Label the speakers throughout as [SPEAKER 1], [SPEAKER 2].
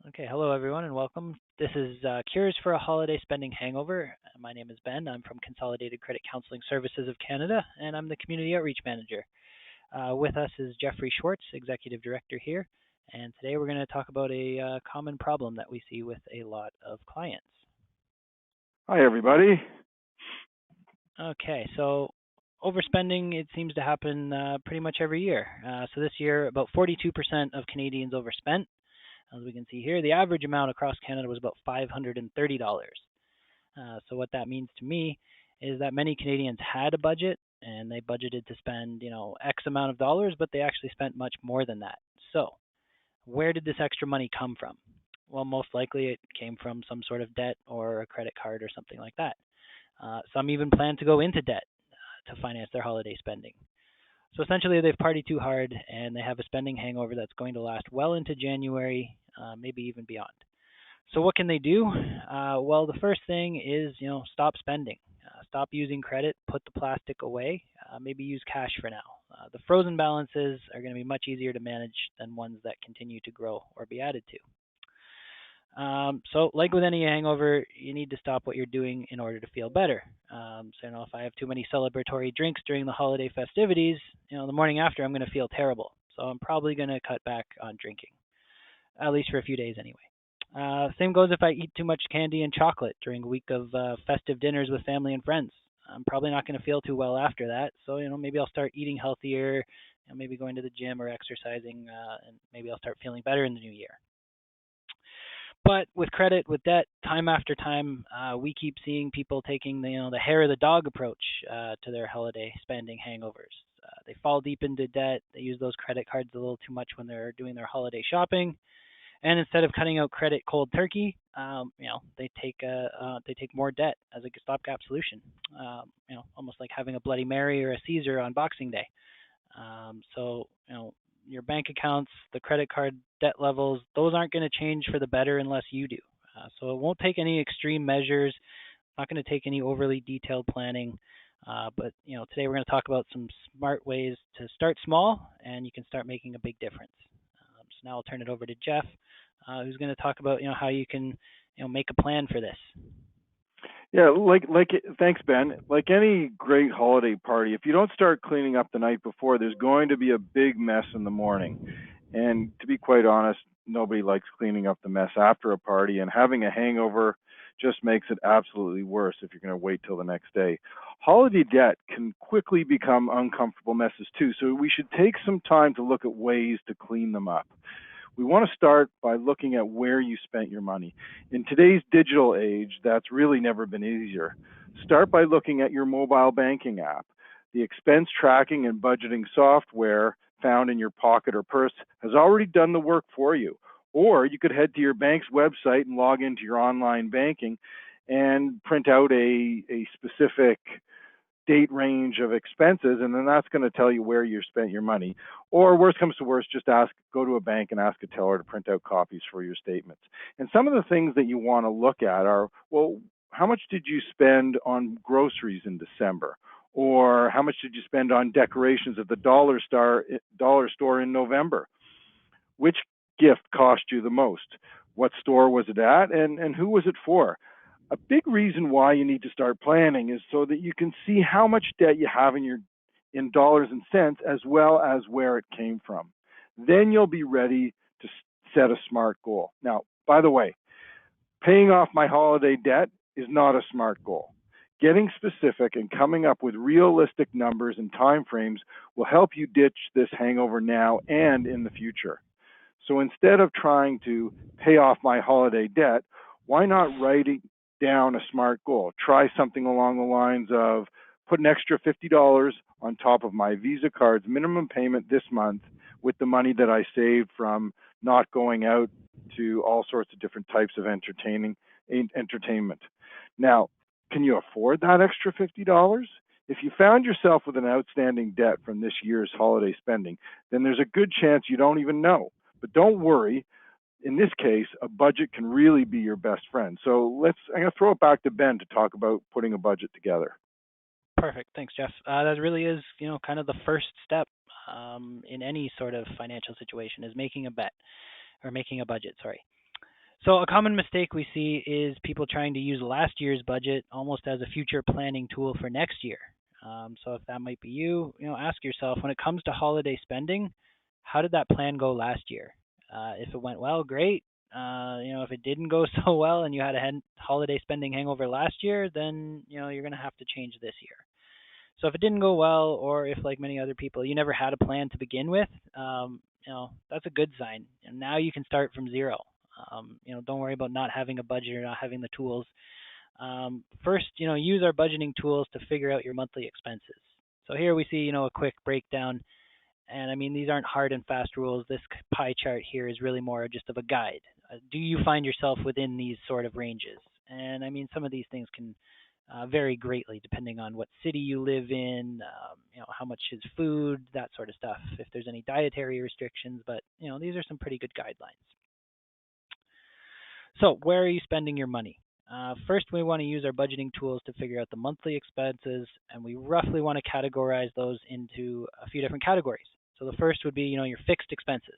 [SPEAKER 1] Okay, hello everyone and welcome. This is Cures for a Holiday Spending Hangover. My name is Ben. I'm from Consolidated Credit Counseling Services of Canada, and I'm the Community Outreach Manager. With us is Jeffrey Schwartz, Executive Director here, and today we're going to talk about a common problem that we see with a lot of clients.
[SPEAKER 2] Hi, everybody.
[SPEAKER 1] Okay, so overspending, it seems to happen pretty much every year. So this year, about 42% of Canadians overspent. As we can see here, the average amount across Canada was about $530. So what that means to me is that many Canadians had a budget and they budgeted to spend, X amount of dollars, but they actually spent much more than that. So where did this extra money come from? Well, most likely it came from some sort of debt or a credit card or something like that. Some even plan to go into debt to finance their holiday spending. So essentially, they've partied too hard and they have a spending hangover that's going to last well into January, maybe even beyond. So what can they do? Well, the first thing is, stop spending. Stop using credit. Put the plastic away. Maybe use cash for now. The frozen balances are going to be much easier to manage than ones that continue to grow or be added to. So like with any hangover, you need to stop what you're doing in order to feel better. So, if I have too many celebratory drinks during the holiday festivities, the morning after I'm going to feel terrible. So I'm probably going to cut back on drinking, at least for a few days anyway. Same goes if I eat too much candy and chocolate during a week of festive dinners with family and friends. I'm probably not going to feel too well after that. So, maybe I'll start eating healthier, maybe going to the gym or exercising, and maybe I'll start feeling better in the new year. But with credit, with debt, time after time, we keep seeing people taking the hair of the dog approach to their holiday spending hangovers. They fall deep into debt. They use those credit cards a little too much when they're doing their holiday shopping, and instead of cutting out credit cold turkey, they take more debt as a stopgap solution. Almost like having a Bloody Mary or a Caesar on Boxing Day. So your bank accounts, the credit card debt levels, those aren't going to change for the better unless you do. So it won't take any extreme measures, not going to take any overly detailed planning. But today we're going to talk about some smart ways to start small, and you can start making a big difference. So now I'll turn it over to Jeff, who's going to talk about how you can make a plan for this.
[SPEAKER 2] Yeah, thanks, Ben. Like any great holiday party, if you don't start cleaning up the night before, there's going to be a big mess in the morning. And to be quite honest, nobody likes cleaning up the mess after a party, and having a hangover just makes it absolutely worse if you're going to wait till the next day. Holiday debt can quickly become uncomfortable messes too, so we should take some time to look at ways to clean them up. We want to start by looking at where you spent your money. In today's digital age, that's really never been easier. Start by looking at your mobile banking app. The expense tracking and budgeting software found in your pocket or purse has already done the work for you. Or you could head to your bank's website and log into your online banking and print out a specific date range of expenses, and then that's going to tell you where you spent your money. Or worst comes to worst, just go to a bank and ask a teller to print out copies for your statements. And some of the things that you want to look at are, well, how much did you spend on groceries in December? Or how much did you spend on decorations at the dollar store in November? Which gift cost you the most? What store was it at, and who was it for? A big reason why you need to start planning is so that you can see how much debt you have in dollars and cents, as well as where it came from. Then you'll be ready to set a smart goal. Now, by the way, paying off my holiday debt is not a smart goal. Getting specific and coming up with realistic numbers and timeframes will help you ditch this hangover now and in the future. So instead of trying to pay off my holiday debt, why not write down a smart goal? Try something along the lines of put an extra $50 on top of my Visa card's minimum payment this month with the money that I saved from not going out to all sorts of different types of entertainment. Now, can you afford that extra $50? If you found yourself with an outstanding debt from this year's holiday spending, then there's a good chance you don't even know. But don't worry. In this case, a budget can really be your best friend. So I'm going to throw it back to Ben to talk about putting a budget together.
[SPEAKER 1] Perfect. Thanks, Jeff. That really is, kind of the first step in any sort of financial situation is making a bet or making a budget. Sorry. So a common mistake we see is people trying to use last year's budget almost as a future planning tool for next year. So if that might be you, ask yourself when it comes to holiday spending, how did that plan go last year? If it went well, great. If it didn't go so well and you had a holiday spending hangover last year, then you're going to have to change this year. So if it didn't go well, or if like many other people, you never had a plan to begin with, that's a good sign. And now you can start from zero. Don't worry about not having a budget or not having the tools. First, use our budgeting tools to figure out your monthly expenses. So here we see, a quick breakdown. And I mean, these aren't hard and fast rules. This pie chart here is really more just of a guide. Do you find yourself within these sort of ranges? And I mean, some of these things can vary greatly depending on what city you live in, how much is food, that sort of stuff, if there's any dietary restrictions. But, these are some pretty good guidelines. So, where are you spending your money? First, we want to use our budgeting tools to figure out the monthly expenses, and we roughly want to categorize those into a few different categories. So, the first would be, your fixed expenses.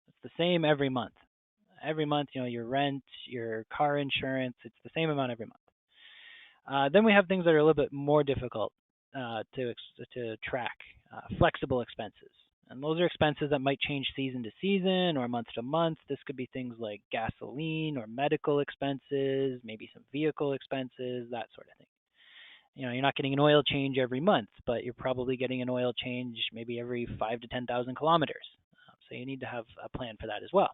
[SPEAKER 1] It's the same every month. Every month, your rent, your car insurance, it's the same amount every month. Then we have things that are a little bit more difficult to track, flexible expenses. And those are expenses that might change season to season or month to month. This could be things like gasoline or medical expenses, maybe some vehicle expenses, that sort of thing. You're not getting an oil change every month, but you're probably getting an oil change maybe every 5 to 10,000 kilometers. So you need to have a plan for that as well.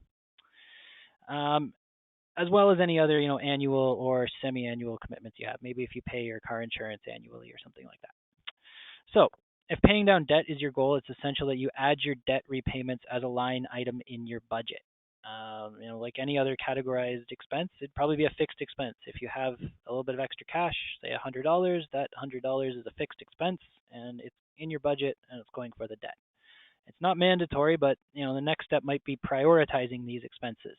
[SPEAKER 1] As well as any other, annual or semi-annual commitments you have. Maybe if you pay your car insurance annually or something like that. So, if paying down debt is your goal, it's essential that you add your debt repayments as a line item in your budget. Like any other categorized expense, it'd probably be a fixed expense. If you have a little bit of extra cash, say $100, that $100 is a fixed expense, and it's in your budget, and it's going for the debt. It's not mandatory, but the next step might be prioritizing these expenses.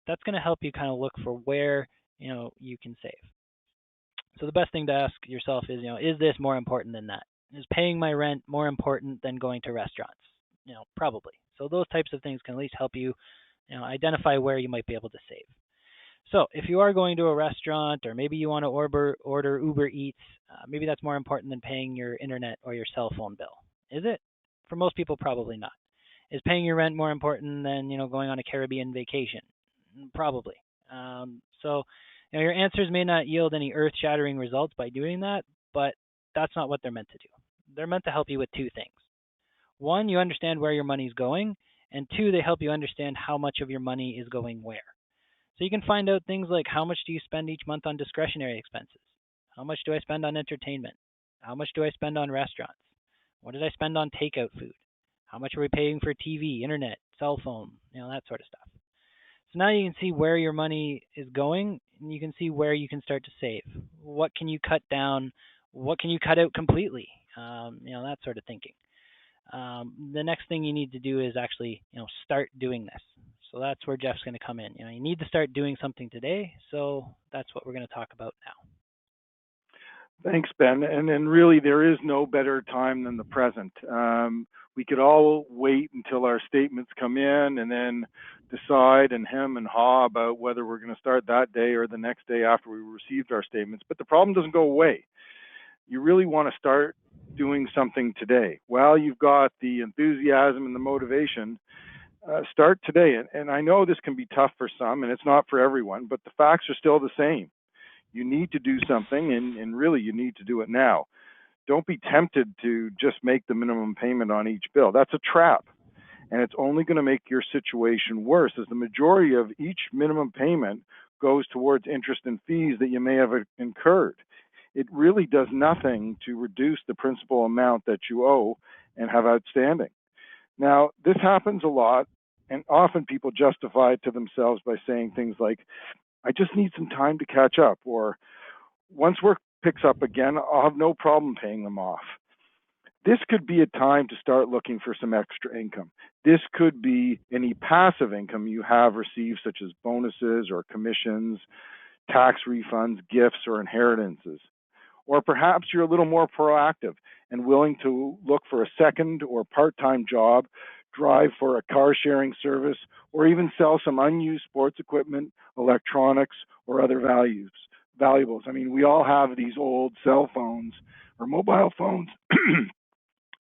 [SPEAKER 1] That's going to help you kind of look for where you can save. So the best thing to ask yourself is this more important than that? Is paying my rent more important than going to restaurants? Probably. So those types of things can at least help you, identify where you might be able to save. So if you are going to a restaurant, or maybe you want to order Uber Eats, maybe that's more important than paying your internet or your cell phone bill. Is it? For most people, probably not. Is paying your rent more important than going on a Caribbean vacation? Probably. So your answers may not yield any earth-shattering results by doing that, but that's not what they're meant to do. They're meant to help you with two things. One, you understand where your money's going, and two, they help you understand how much of your money is going where. So you can find out things like how much do you spend each month on discretionary expenses? How much do I spend on entertainment? How much do I spend on restaurants? What did I spend on takeout food? How much are we paying for TV, internet, cell phone, that sort of stuff. So now you can see where your money is going, and you can see where you can start to save. What can you cut down? What can you cut out completely? That sort of thinking. The next thing you need to do is actually, start doing this. So that's where Jeff's going to come in. You need to start doing something today. So that's what we're going to talk about now.
[SPEAKER 2] Thanks, Ben. And really, there is no better time than the present. We could all wait until our statements come in and then decide and hem and haw about whether we're going to start that day or the next day after we received our statements. But the problem doesn't go away. You really want to start doing something today. While you've got the enthusiasm and the motivation, start today. And I know this can be tough for some, and it's not for everyone, but the facts are still the same. You need to do something, and really you need to do it now. Don't be tempted to just make the minimum payment on each bill. That's a trap, and it's only going to make your situation worse, as the majority of each minimum payment goes towards interest and fees that you may have incurred. It really does nothing to reduce the principal amount that you owe and have outstanding. Now, this happens a lot, and often people justify it to themselves by saying things like, I just need some time to catch up, or once work picks up again, I'll have no problem paying them off. This could be a time to start looking for some extra income. This could be any passive income you have received, such as bonuses or commissions, tax refunds, gifts, or inheritances. Or perhaps you're a little more proactive and willing to look for a second or part-time job drive for a car sharing service, or even sell some unused sports equipment, electronics, or other valuables. I mean, we all have these old cell phones or mobile phones,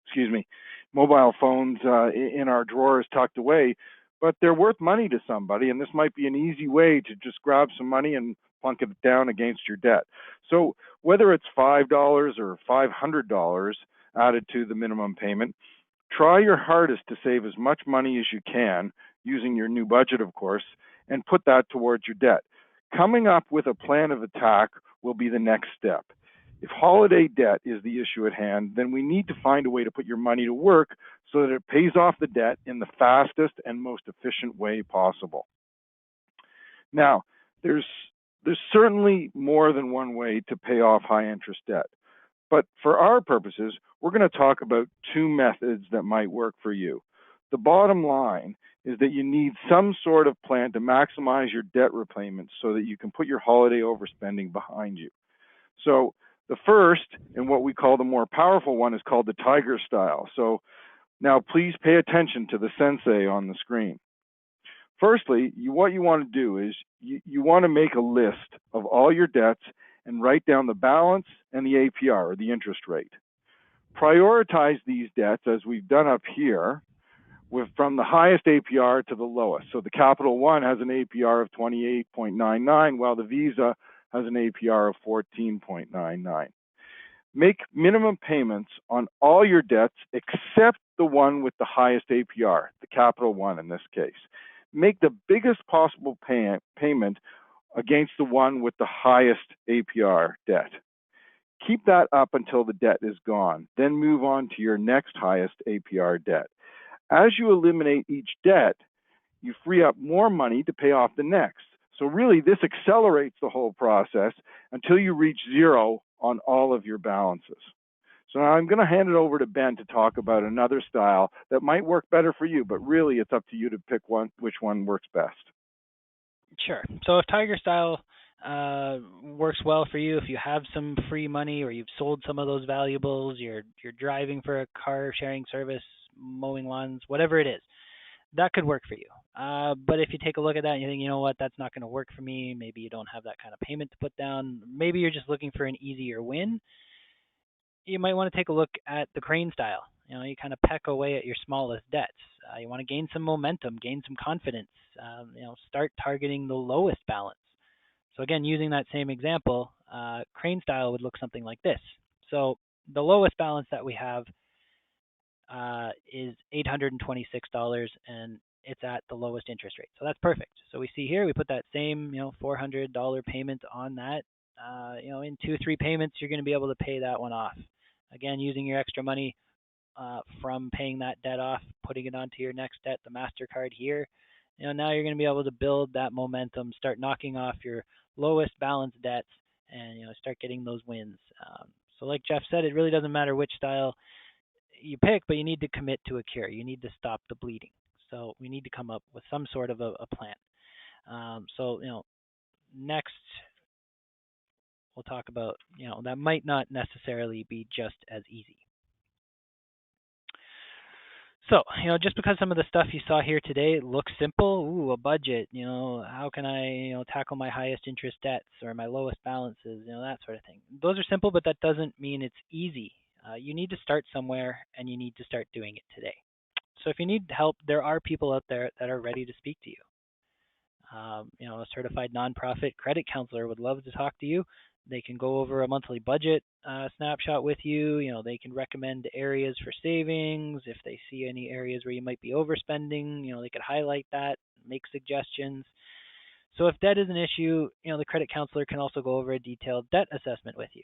[SPEAKER 2] excuse me, mobile phones in our drawers tucked away, but they're worth money to somebody, and this might be an easy way to just grab some money and plunk it down against your debt. So whether it's $5 or $500 added to the minimum payment, try your hardest to save as much money as you can, using your new budget, of course, and put that towards your debt. Coming up with a plan of attack will be the next step. If holiday debt is the issue at hand, then we need to find a way to put your money to work so that it pays off the debt in the fastest and most efficient way possible. Now, there's certainly more than one way to pay off high interest debt. But for our purposes, we're going to talk about two methods that might work for you. The bottom line is that you need some sort of plan to maximize your debt repayments so that you can put your holiday overspending behind you. So the first, and what we call the more powerful one, is called the tiger style. So now please pay attention to the sensei on the screen. Firstly, what you want to do is you want to make a list of all your debts and write down the balance and the APR, or the interest rate. Prioritize these debts, as we've done up here, from the highest APR to the lowest. So the Capital One has an APR of 28.99, while the Visa has an APR of 14.99. Make minimum payments on all your debts except the one with the highest APR, the Capital One in this case. Make the biggest possible payment against the one with the highest APR debt. Keep that up until the debt is gone. Then move on to your next highest APR debt. As you eliminate each debt, you free up more money to pay off the next. So really, this accelerates the whole process until you reach zero on all of your balances. So now I'm going to hand it over to Ben to talk about another style that might work better for you, but really it's up to you to pick which one works best.
[SPEAKER 1] Sure. So if Tiger Style works well for you, if you have some free money or you've sold some of those valuables, you're driving for a car sharing service, mowing lawns, whatever it is, that could work for you. But if you take a look at that and you think, you know what, that's not going to work for me, maybe you don't have that kind of payment to put down, maybe you're just looking for an easier win, you might want to take a look at the crane style. You kind of peck away at your smallest debts. You want to gain some momentum, gain some confidence. Start targeting the lowest balance. So again, using that same example, crane style would look something like this. So the lowest balance that we have is $826, and it's at the lowest interest rate. So that's perfect. So we see here, we put that same $400 payment on that. In 2-3 payments, you're going to be able to pay that one off. Again, using your extra money from paying that debt off, putting it onto your next debt, the MasterCard here. Now you're going to be able to build that momentum, start knocking off your lowest balance debts, and start getting those wins. So like Jeff said, it really doesn't matter which style you pick, but you need to commit to a cure. You need to stop the bleeding. So we need to come up with some sort of a plan. Next we'll talk about, that might not necessarily be just as easy. So, just because some of the stuff you saw here today looks simple, a budget, how can I, tackle my highest interest debts or my lowest balances, that sort of thing. Those are simple, but that doesn't mean it's easy. You need to start somewhere, and you need to start doing it today. So if you need help, there are people out there that are ready to speak to you. A certified nonprofit credit counselor would love to talk to you. They can go over a monthly budget snapshot with you. They can recommend areas for savings. If they see any areas where you might be overspending, they could highlight that, make suggestions. So if debt is an issue, the credit counselor can also go over a detailed debt assessment with you.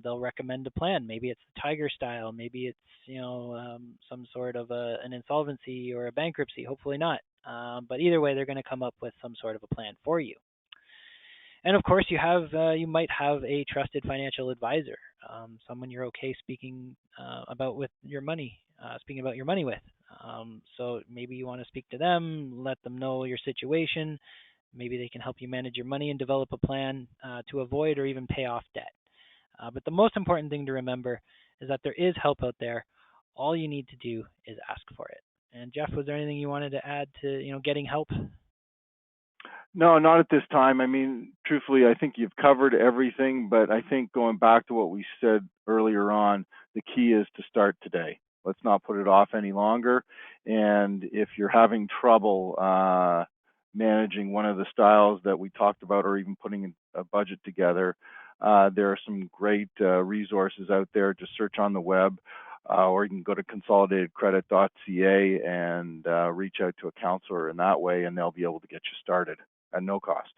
[SPEAKER 1] They'll recommend a plan. Maybe it's the Tiger style. Maybe it's some sort of an insolvency or a bankruptcy. Hopefully not. But either way, they're going to come up with some sort of a plan for you. And of course, you might have a trusted financial advisor, someone you're okay speaking about your money with. So maybe you want to speak to them, let them know your situation. Maybe they can help you manage your money and develop a plan to avoid or even pay off debt. But the most important thing to remember is that there is help out there. All you need to do is ask for it. And Jeff, was there anything you wanted to add to getting help?
[SPEAKER 2] No, not at this time. I mean, truthfully, I think you've covered everything, but I think going back to what we said earlier on, the key is to start today. Let's not put it off any longer. And if you're having trouble managing one of the styles that we talked about, or even putting a budget together, there are some great resources out there. Just search on the web, or you can go to consolidatedcredit.ca and reach out to a counselor in that way, and they'll be able to get you started at no cost.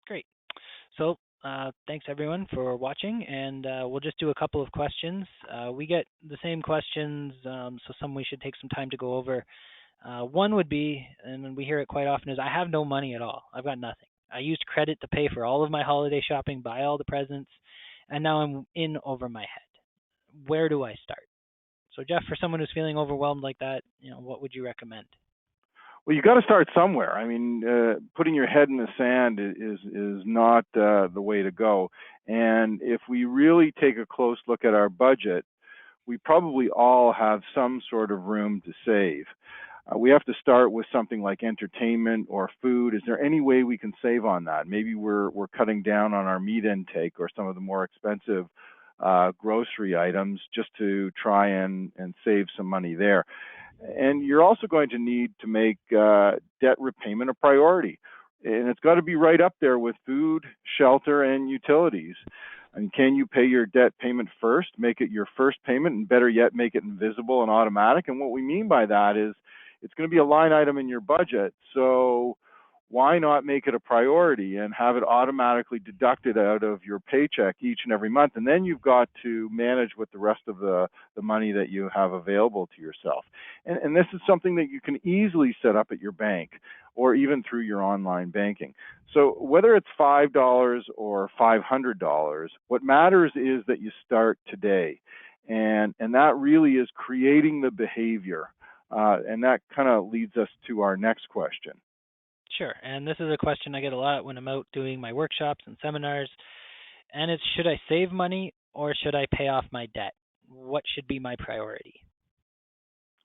[SPEAKER 1] Great. So thanks everyone for watching, and we'll just do a couple of questions. We get the same questions, so some we should take some time to go over. One would be, and we hear it quite often, is I have no money at all. I've got nothing. I used credit to pay for all of my holiday shopping, buy all the presents, and now I'm in over my head. Where do I start? So Jeff, for someone who's feeling overwhelmed like that, what would you recommend?
[SPEAKER 2] Well, you got to start somewhere. I mean, putting your head in the sand is not the way to go. And if we really take a close look at our budget, we probably all have some sort of room to save. We have to start with something like entertainment or food. Is there any way we can save on that? Maybe we're cutting down on our meat intake or some of the more expensive grocery items just to try and save some money there. And you're also going to need to make debt repayment a priority. And it's got to be right up there with food, shelter, and utilities. And can you pay your debt payment first, make it your first payment, and better yet, make it invisible and automatic? And what we mean by that is it's going to be a line item in your budget. So why not make it a priority and have it automatically deducted out of your paycheck each and every month? And then you've got to manage with the rest of the money that you have available to yourself. And this is something that you can easily set up at your bank or even through your online banking. So whether it's $5 or $500, what matters is that you start today. And that really is creating the behavior. And that kind of leads us to our next question.
[SPEAKER 1] Sure. And this is a question I get a lot when I'm out doing my workshops and seminars. And it's, should I save money or should I pay off my debt? What should be my priority?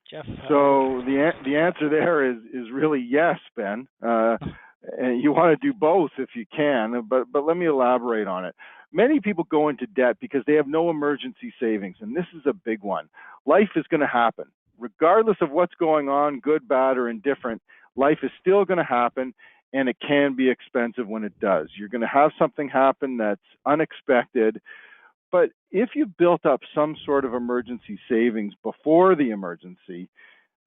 [SPEAKER 1] Jeff?
[SPEAKER 2] So the answer there is really yes, Ben. And you want to do both if you can, but let me elaborate on it. Many people go into debt because they have no emergency savings, and this is a big one. Life is going to happen. Regardless of what's going on, good, bad, or indifferent, life is still going to happen, and it can be expensive when it does. You're going to have something happen that's unexpected, but if you've built up some sort of emergency savings before the emergency,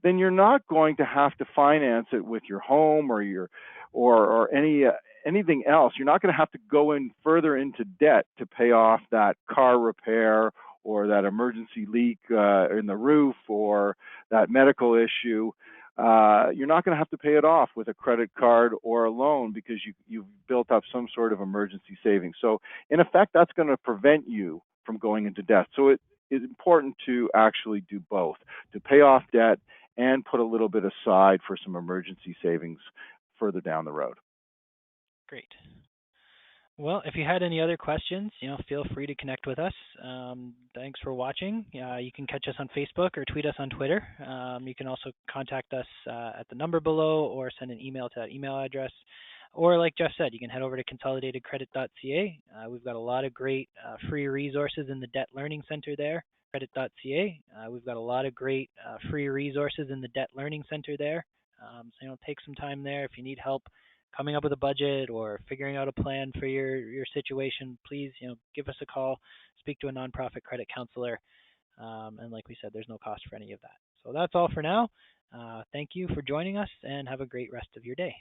[SPEAKER 2] then you're not going to have to finance it with your home or anything else. You're not going to have to go in further into debt to pay off that car repair or that emergency leak in the roof or that medical issue. You're not going to have to pay it off with a credit card or a loan because you've built up some sort of emergency savings. So in effect, that's going to prevent you from going into debt. So it is important to actually do both, to pay off debt and put a little bit aside for some emergency savings further down the road.
[SPEAKER 1] Great. Well, if you had any other questions, feel free to connect with us. Thanks for watching. You can catch us on Facebook or tweet us on Twitter. You can also contact us at the number below or send an email to that email address. Or like Jeff said, you can head over to consolidatedcredit.ca. We've got a lot of great free resources in the Debt Learning Center there, credit.ca. We've got a lot of great free resources in the Debt Learning Center there. So take some time there. If you need help coming up with a budget or figuring out a plan for your situation, please give us a call, speak to a nonprofit credit counselor, and like we said, there's no cost for any of that. So that's all for now. Thank you for joining us, and have a great rest of your day.